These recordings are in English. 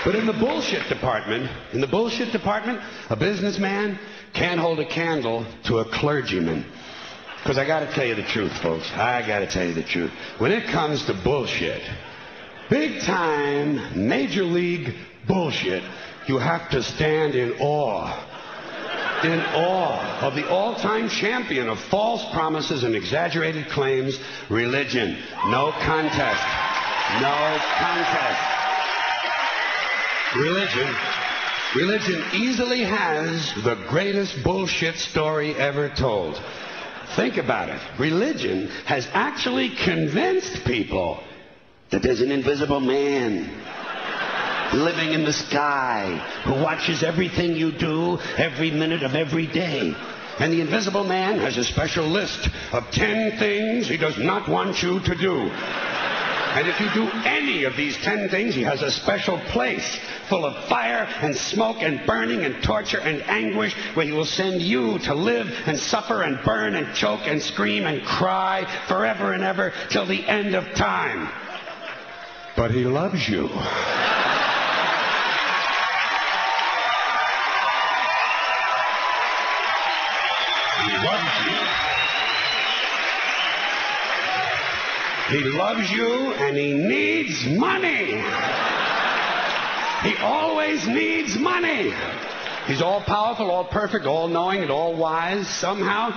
But in the bullshit department, a businessman can't hold a candle to a clergyman. Because I got to tell you the truth, folks. I got to tell you the truth. When it comes to bullshit, big time, major league bullshit, you have to stand in awe. In awe of the all-time champion of false promises and exaggerated claims, religion. No contest. No contest. Religion easily has the greatest bullshit story ever told. Think about it. Religion has actually convinced people that there's an invisible man living in the sky who watches everything you do every minute of every day. And the invisible man has a special list of 10 things he does not want you to do. And if you do any of these 10 things, he has a special place full of fire and smoke and burning and torture and anguish where he will send you to live and suffer and burn and choke and scream and cry forever and ever till the end of time. But he loves you. He loves you. He loves you and he needs money. He always needs money. He's all powerful, all perfect, all knowing, and all wise. Somehow,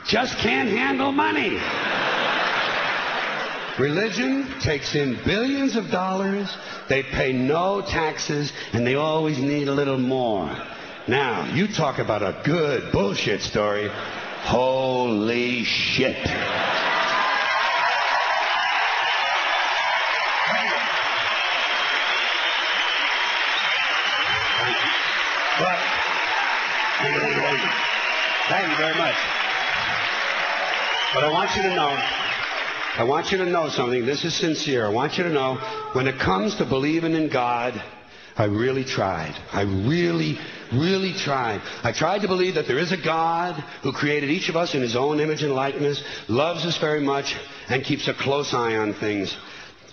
just can't handle money. Religion takes in billions of dollars. They pay no taxes, and they always need a little more. Now, you talk about a good bullshit story. Holy shit. But, thank you very much. But I want you to know something. This is sincere. I want you to know, when it comes to believing in God, I really tried. I really tried. I tried to believe that there is a God who created each of us in his own image and likeness, loves us very much, and keeps a close eye on things.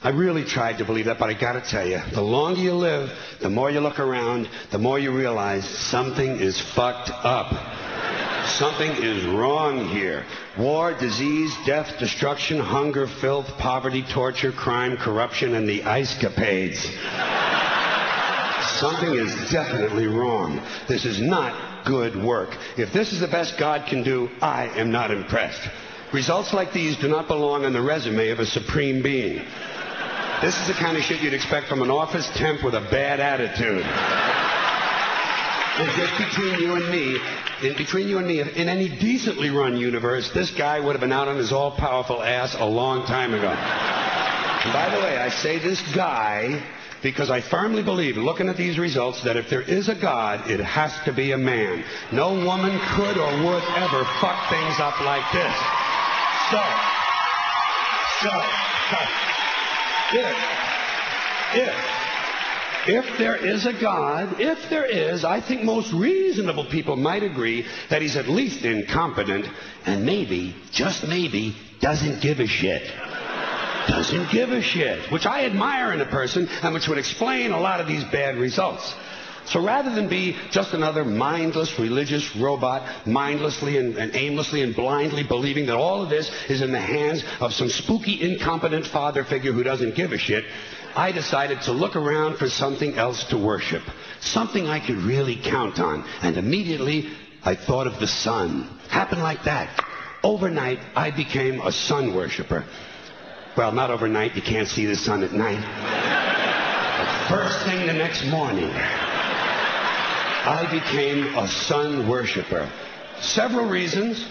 I really tried to believe that, but I got to tell you, the longer you live, the more you look around, the more you realize something is fucked up. Something is wrong here. War, disease, death, destruction, hunger, filth, poverty, torture, crime, corruption, and the ice-capades. Something is definitely wrong. This is not good work. If this is the best God can do, I am not impressed. Results like these do not belong on the resume of a supreme being. This is the kind of shit you'd expect from an office temp with a bad attitude. And just between you and me, in any decently run universe, this guy would have been out on his all-powerful ass a long time ago. And by the way, I say this guy because I firmly believe, looking at these results, that if there is a God, it has to be a man. No woman could or would ever fuck things up like this. If there is a God, I think most reasonable people might agree that he's at least incompetent and maybe, just maybe, doesn't give a shit. Doesn't give a shit, which I admire in a person and which would explain a lot of these bad results. So rather than be just another mindless religious robot, mindlessly and aimlessly and blindly believing that all of this is in the hands of some spooky, incompetent father figure who doesn't give a shit, I decided to look around for something else to worship, something I could really count on. And immediately, I thought of the sun. Happened like that. Overnight, I became a sun worshiper. Well, not overnight. You can't see the sun at night. But first thing the next morning, I became a sun worshiper. Several reasons.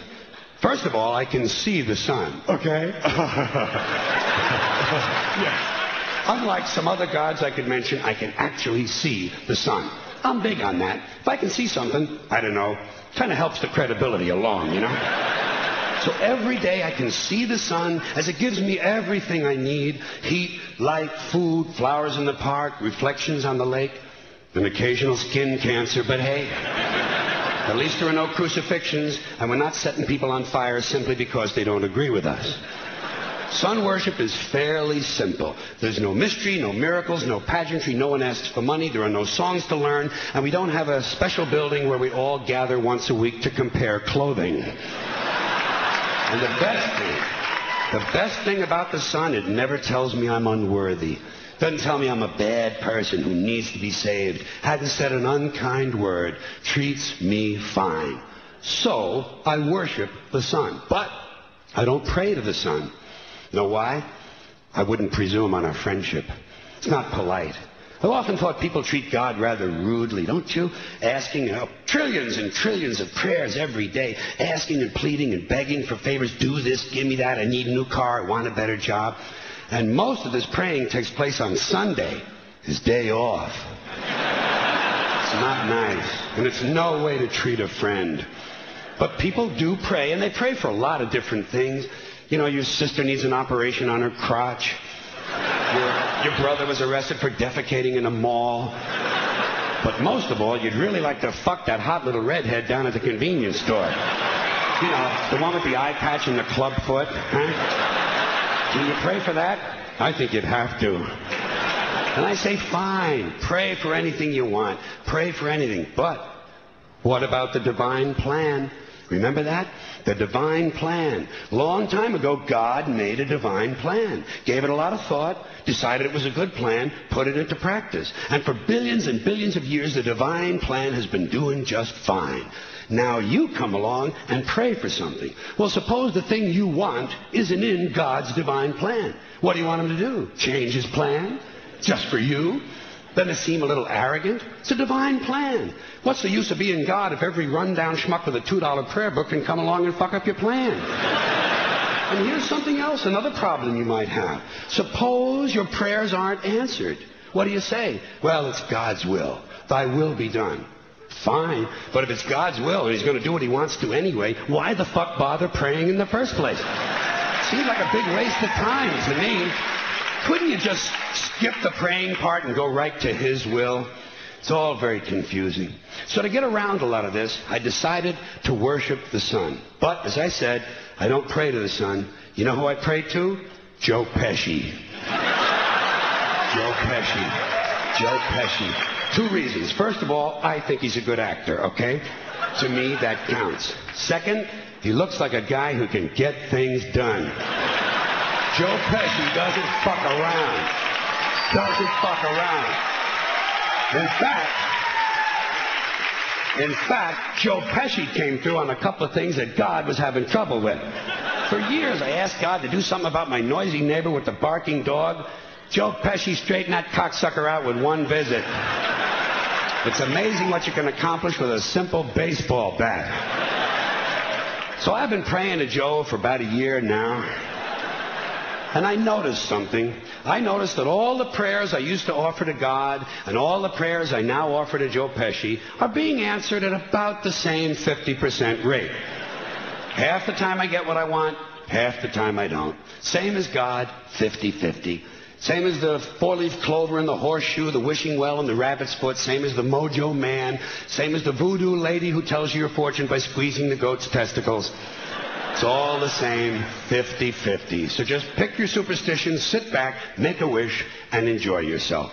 First of all, I can see the sun. Okay? Yes. Unlike some other gods I could mention, I can actually see the sun. I'm big on that. If I can see something, I don't know, kind of helps the credibility along, you know? So every day I can see the sun as it gives me everything I need. Heat, light, food, flowers in the park, reflections on the lake, an occasional skin cancer. But hey, at least there are no crucifixions, and we're not setting people on fire simply because they don't agree with us. Sun worship is fairly simple. There's no mystery, no miracles, no pageantry, no one asks for money, there are no songs to learn, and we don't have a special building where we all gather once a week to compare clothing. And the best thing about the sun, it never tells me I'm unworthy. Doesn't tell me I'm a bad person who needs to be saved. Hasn't said an unkind word. Treats me fine. So I worship the sun. But I don't pray to the sun. Know why? I wouldn't presume on our friendship. It's not polite. I've often thought people treat God rather rudely, don't you? Asking trillions and trillions of prayers every day, asking and pleading and begging for favors. Do this, give me that, I need a new car, I want a better job. And most of this praying takes place on Sunday, his day off. It's not nice, and it's no way to treat a friend. But people do pray, and they pray for a lot of different things. You know, your sister needs an operation on her crotch. Your brother was arrested for defecating in a mall. But most of all, you'd really like to fuck that hot little redhead down at the convenience store. You know, the one with the eye patch and the club foot. Huh? Can you pray for that? I think you'd have to. And I say, fine, pray for anything you want. Pray for anything. But what about the divine plan? Remember that? The divine plan. Long time ago, God made a divine plan. Gave it a lot of thought, decided it was a good plan, put it into practice. And for billions and billions of years, the divine plan has been doing just fine. Now you come along and pray for something. Well, suppose the thing you want isn't in God's divine plan. What do you want him to do? Change his plan? Just for you? Doesn't it seem a little arrogant? It's a divine plan. What's the use of being God if every rundown schmuck with a $2 prayer book can come along and fuck up your plan? And here's something else, another problem you might have. Suppose your prayers aren't answered. What do you say? Well, it's God's will. Thy will be done. Fine, but if it's God's will and he's going to do what he wants to anyway, why the fuck bother praying in the first place? Seems like a big waste of time to me. Couldn't you just skip the praying part and go right to his will? It's all very confusing. So to get around a lot of this, I decided to worship the sun. But, as I said, I don't pray to the sun. You know who I pray to? Joe Pesci. Joe Pesci. Joe Pesci. 2 reasons. First of all, I think he's a good actor, okay? To me, that counts. Second, he looks like a guy who can get things done. Joe Pesci doesn't fuck around. Doesn't fuck around. In fact, Joe Pesci came through on a couple of things that God was having trouble with. For years, I asked God to do something about my noisy neighbor with the barking dog. Joe Pesci straightened that cocksucker out with 1 visit. It's amazing what you can accomplish with a simple baseball bat. So I've been praying to Joe for about a year now. And I noticed something. I noticed that all the prayers I used to offer to God and all the prayers I now offer to Joe Pesci are being answered at about the same 50% rate. Half the time I get what I want, half the time I don't. Same as God, 50-50. Same as the 4-leaf clover and the horseshoe, the wishing well and the rabbit's foot. Same as the mojo man. Same as the voodoo lady who tells you your fortune by squeezing the goat's testicles. It's all the same, 50-50. So just pick your superstition, sit back, make a wish, and enjoy yourself.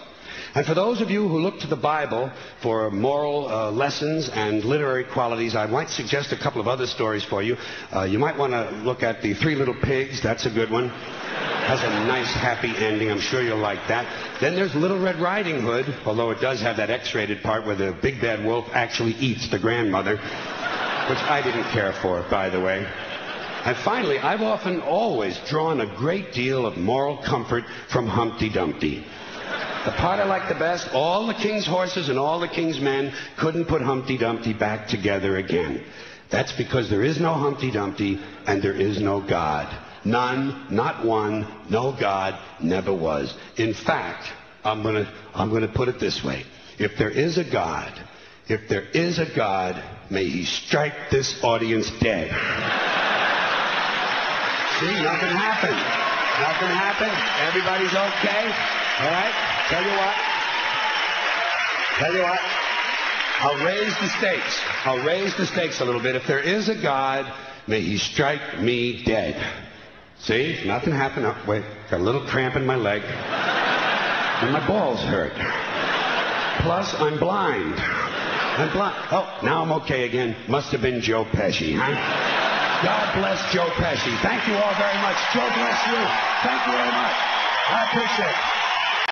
And for those of you who look to the Bible for moral lessons and literary qualities, I might suggest a couple of other stories for you. You might want to look at The 3 Little Pigs. That's a good one. Has a nice, happy ending. I'm sure you'll like that. Then there's Little Red Riding Hood, although it does have that X-rated part where the big bad wolf actually eats the grandmother, which I didn't care for, by the way. And finally, I've often always drawn a great deal of moral comfort from Humpty Dumpty. The part I like the best, all the king's horses and all the king's men couldn't put Humpty Dumpty back together again. That's because there is no Humpty Dumpty and there is no God. None, not one, no God, never was. In fact, I'm going to put it this way. If there is a God, may he strike this audience dead. See, nothing happened. Nothing happened. Everybody's okay. All right? Tell you what. I'll raise the stakes a little bit. If there is a God, may he strike me dead. See? Nothing happened. Oh, wait. Got a little cramp in my leg. And my balls hurt. Plus, I'm blind. I'm blind. Oh, now I'm okay again. Must have been Joe Pesci, huh? God bless Joe Pesci. Thank you all very much. Joe bless you. Thank you very much. I appreciate it.